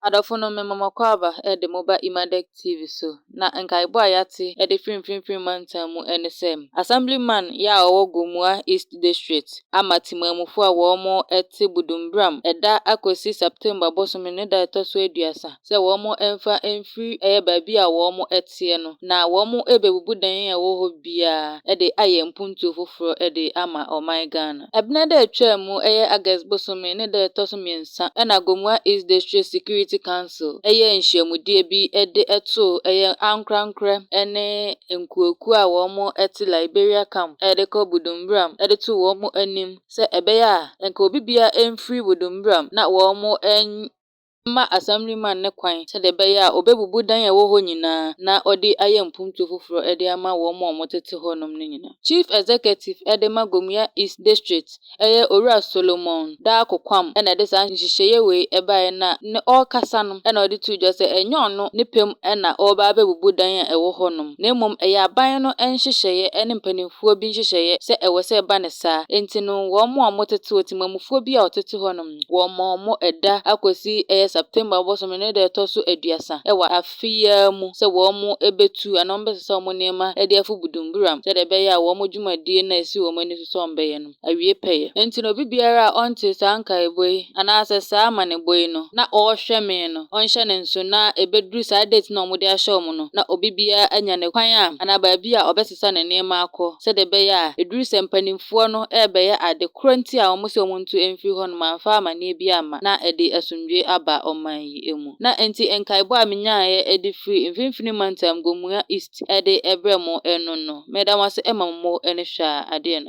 Adafo no mema kwaba de moba Imadek TV so na nkaibo ayate de frimfrimfrim mantam mu ene sem Assemblyman ya owo Gomua East District amatimamufu a womo ete Budumbram eda akosi September bosome ne da etoso aduasa se womo emfa emfiri baabi a womo ete no na womo ebebubu dan a wo ho bia de aye mpuntu foforo de ama oman Ghana ebne da atwa mu August bosome ne da etoso miensa na Gomua East District Security Council nhyiamudie bi de eto ankrankra ene nkuoku a womo ete Liberia camp de ko Budumbram de to womo anim se ebeya nka obibia emfiri Budumbram na womo ma Assemblyman ne kwan se de beya obebubu dan a wo ho nyina na odi aye mpuntu foforo de ama womo omotete honom ne nyina Chief Executive Edema Gomua East District Owura Solomon da kokwam ena de san nhyihyeye we ebae na ne okasa no ena odi tu jo se enyo ono ne pem ena oba bebubu dan a ewo honom na emom aban no nhyihyeye ene mpanimfuo bi nhyihyeye se ewo se eba ne sa enti no womo omotete otimamufuo bi a otete honom womo eda akosi September bosome ne da etoso aduasa ewa afia mu se womo ebetu anombe se womo nema de afu Budumbram se de beya womo dwumadie na esi womo ni so ombeye no awie peye enti no bibiara onte sanka eboi ana asesa amane boi no na ohwe me no onhye ne nso na ebeduru sa date na omode ahye omo no na obibia anya ne kwan a ana baabi a obesesa ne nema akọ se de beya eduru se mpanimfuo no ebeye ade kronti a omo se omo ntu emfiri ho no manfa amane bi ama na ede asumdwe aba oman yi emu na enti enkaibo a menyae edi free mfimfini mantam Gomua East ede ebremo eno no medamase emammo ene hwa ade no